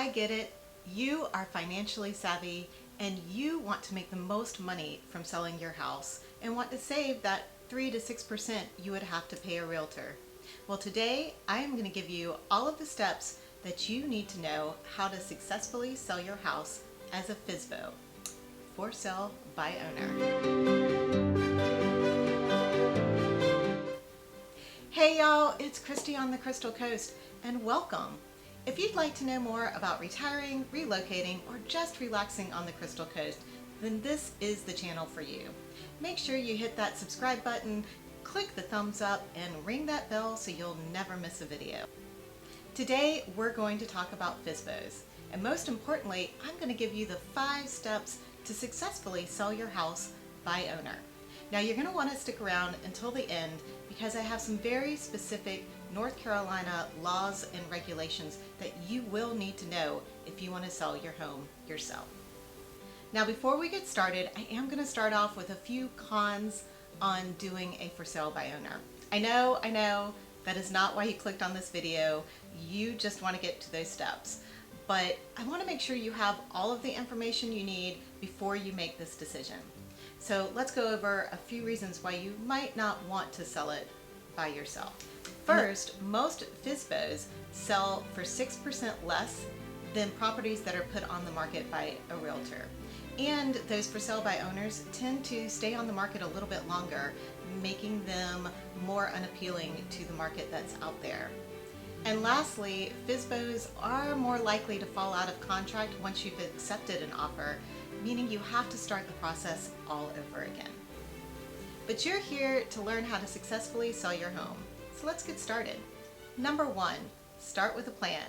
I get it. You are financially savvy and you want to make the most money from selling your house and want to save that 3 to 6% you would have to pay a realtor. Well, today I am going to give you all of the steps that you need to know how to successfully sell your house as a FSBO, for sale by owner. Hey y'all, it's Christy on the Crystal Coast, and welcome. If you'd like to know more about retiring, relocating, or just relaxing on the Crystal Coast, then this is the channel for you. Make sure you hit that subscribe button, click the thumbs up, and ring that bell so you'll never miss a video. Today we're going to talk about FSBOs, and most importantly, I'm going to give you the 5 steps to successfully sell your house by owner. Now you're going to want to stick around until the end because I have some very specific North Carolina laws and regulations that you will need to know if you want to sell your home yourself. Now before we get started, I am going to start off with a few cons on doing a for sale by owner. I know, that is not why you clicked on this video. You just want to get to those steps. But I want to make sure you have all of the information you need before you make this decision. So let's go over a few reasons why you might not want to sell it by yourself. First, most FSBOs sell for 6% less than properties that are put on the market by a realtor. And those for sale by owners tend to stay on the market a little bit longer, making them more unappealing to the market that's out there. And lastly, FSBOs are more likely to fall out of contract once you've accepted an offer, meaning you have to start the process all over again. But you're here to learn how to successfully sell your home. So let's get started. Number 1, start with a plan,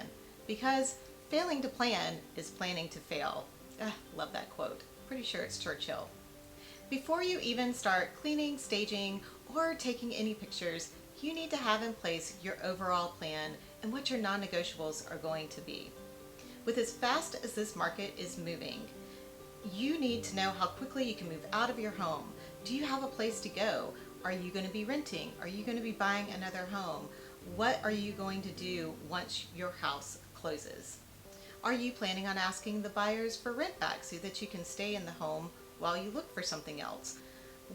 because failing to plan is planning to fail. Love that quote. Pretty sure it's Churchill. Before you even start cleaning, staging, or taking any pictures, you need to have in place your overall plan and what your non-negotiables are going to be. With as fast as this market is moving, you need to know how quickly you can move out of your home. Do you have a place to go? Are you going to be renting? Are you going to be buying another home? What are you going to do once your house closes? Are you planning on asking the buyers for rent back so that you can stay in the home while you look for something else?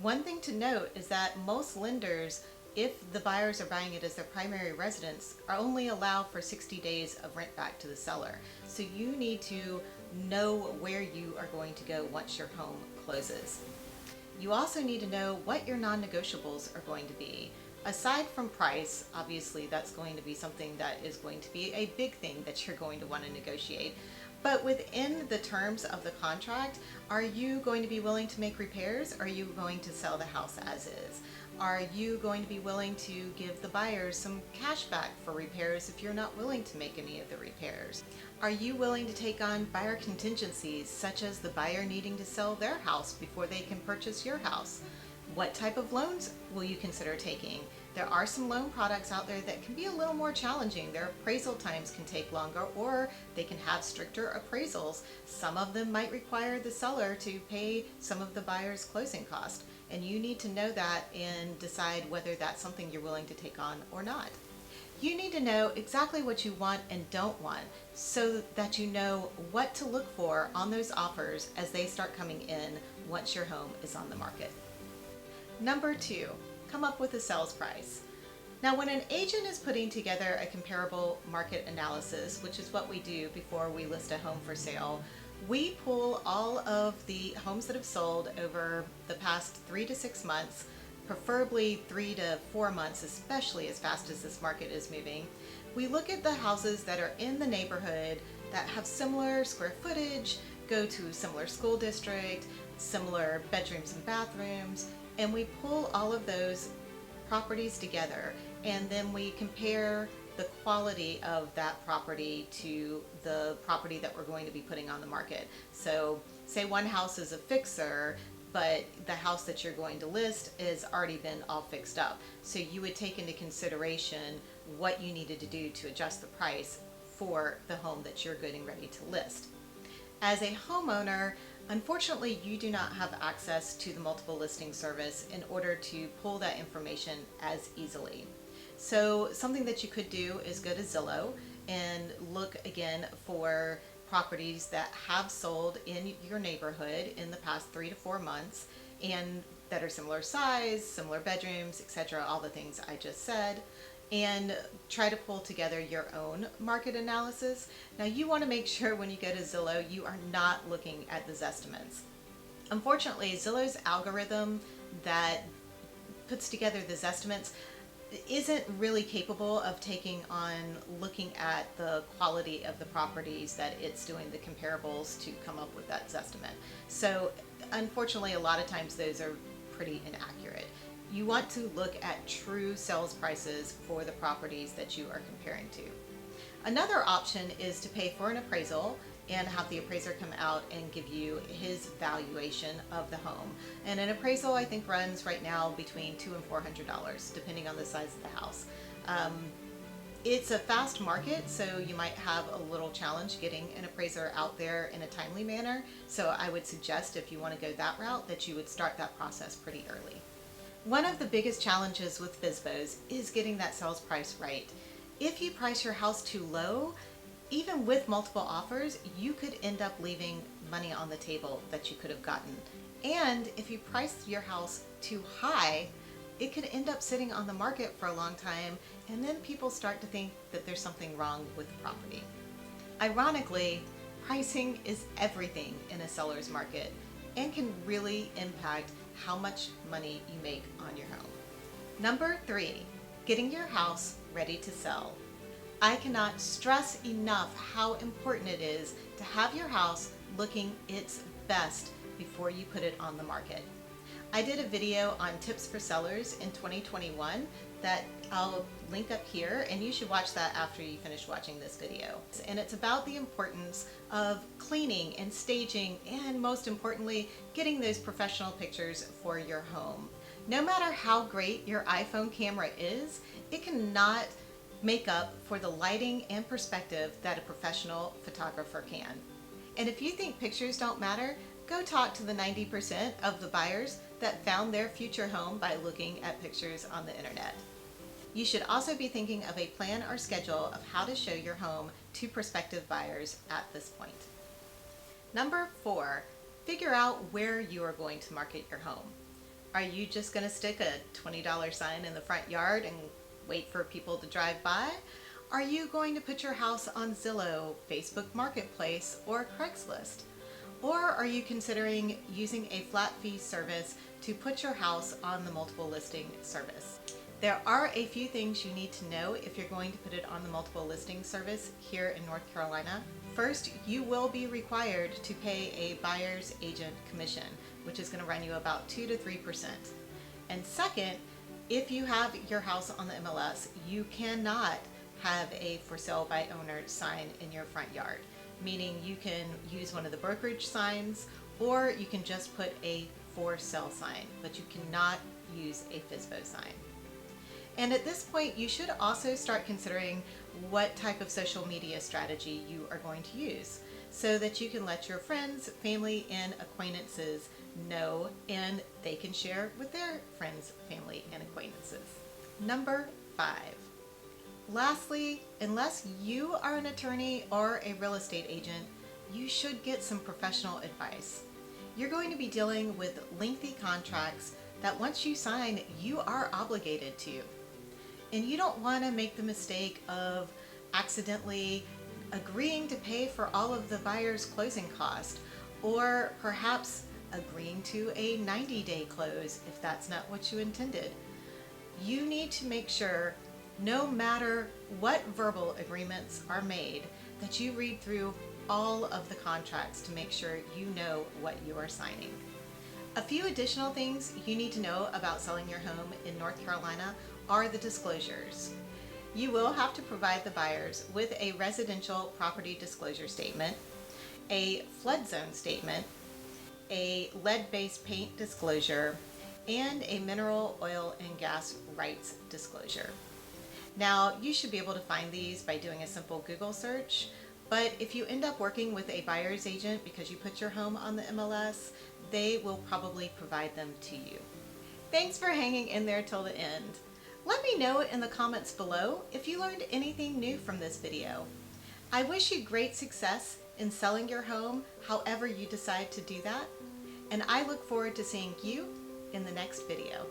One thing to note is that most lenders, if the buyers are buying it as their primary residence, are only allow for 60 days of rent back to the seller. So you need to know where you are going to go once your home closes. You also need to know what your non-negotiables are going to be. Aside from price, obviously that's going to be something that is going to be a big thing that you're going to want to negotiate. But within the terms of the contract, are you going to be willing to make repairs? Or are you going to sell the house as is? Are you going to be willing to give the buyers some cash back for repairs if you're not willing to make any of the repairs? Are you willing to take on buyer contingencies, such as the buyer needing to sell their house before they can purchase your house? What type of loans will you consider taking? There are some loan products out there that can be a little more challenging. Their appraisal times can take longer, or they can have stricter appraisals. Some of them might require the seller to pay some of the buyer's closing costs, and you need to know that and decide whether that's something you're willing to take on or not. You need to know exactly what you want and don't want so that you know what to look for on those offers as they start coming in once your home is on the market. Number 2, come up with a sales price. Now, when an agent is putting together a comparable market analysis, which is what we do before we list a home for sale, we pull all of the homes that have sold over the past 3 to 6 months, preferably 3 to 4 months, especially as fast as this market is moving. We look at the houses that are in the neighborhood that have similar square footage, go to a similar school district, similar bedrooms and bathrooms, and we pull all of those properties together, and then we compare the quality of that property to the property that we're going to be putting on the market. So say one house is a fixer, but the house that you're going to list has already been all fixed up. So you would take into consideration what you needed to do to adjust the price for the home that you're getting ready to list. As a homeowner, unfortunately, you do not have access to the multiple listing service in order to pull that information as easily. So something that you could do is go to Zillow and look again for properties that have sold in your neighborhood in the past 3 to 4 months and that are similar size, similar bedrooms, etc., all the things I just said, and try to pull together your own market analysis. Now you want to make sure when you go to Zillow you are not looking at the Zestimates. Unfortunately, Zillow's algorithm that puts together the Zestimates isn't really capable of taking on looking at the quality of the properties that it's doing the comparables to come up with that Zestimate. So unfortunately, a lot of times those are pretty inaccurate. You want to look at true sales prices for the properties that you are comparing to. Another option is to pay for an appraisal and have the appraiser come out and give you his valuation of the home. And an appraisal I think runs right now between $200 and $400 depending on the size of the house. It's a fast market, so you might have a little challenge getting an appraiser out there in a timely manner. So I would suggest, if you want to go that route, that you would start that process pretty early. One of the biggest challenges with FSBOs is getting that sales price right. If you price your house too low, even with multiple offers, you could end up leaving money on the table that you could have gotten. And if you price your house too high, it could end up sitting on the market for a long time, and then people start to think that there's something wrong with the property. Ironically, pricing is everything in a seller's market and can really impact how much money you make on your home. Number 3, getting your house ready to sell. I cannot stress enough how important it is to have your house looking its best before you put it on the market. I did a video on tips for sellers in 2021 that I'll link up here, and you should watch that after you finish watching this video. And it's about the importance of cleaning and staging, and most importantly, getting those professional pictures for your home. No matter how great your iPhone camera is, it cannot make up for the lighting and perspective that a professional photographer can. And if you think pictures don't matter, go talk to the 90% of the buyers that found their future home by looking at pictures on the internet. You should also be thinking of a plan or schedule of how to show your home to prospective buyers at this point. Number 4, figure out where you are going to market your home. Are you just going to stick a $20 sign in the front yard and wait for people to drive by? Are you going to put your house on Zillow, Facebook Marketplace, or Craigslist? Or are you considering using a flat fee service to put your house on the multiple listing service? There are a few things you need to know if you're going to put it on the multiple listing service here in North Carolina. First, you will be required to pay a buyer's agent commission, which is going to run you about 2 to 3%. And second, if you have your house on the MLS, you cannot have a for sale by owner sign in your front yard, meaning you can use one of the brokerage signs or you can just put a for sale sign, but you cannot use a FSBO sign. And at this point, you should also start considering what type of social media strategy you are going to use so that you can let your friends, family, and acquaintances know, and they can share with their friends, family, and acquaintances. Number 5. Lastly, unless you are an attorney or a real estate agent, you should get some professional advice. You're going to be dealing with lengthy contracts that once you sign, you are obligated to. And you don't want to make the mistake of accidentally agreeing to pay for all of the buyer's closing cost, or perhaps agreeing to a 90-day close if that's not what you intended. You need to make sure, no matter what verbal agreements are made, that you read through all of the contracts to make sure you know what you are signing. A few additional things you need to know about selling your home in North Carolina are the disclosures. You will have to provide the buyers with a residential property disclosure statement, a flood zone statement, a lead-based paint disclosure, and a mineral, oil, and gas rights disclosure. Now, you should be able to find these by doing a simple Google search, but if you end up working with a buyer's agent because you put your home on the MLS, they will probably provide them to you. Thanks for hanging in there till the end. Let me know in the comments below if you learned anything new from this video. I wish you great success in selling your home however you decide to do that, and I look forward to seeing you in the next video.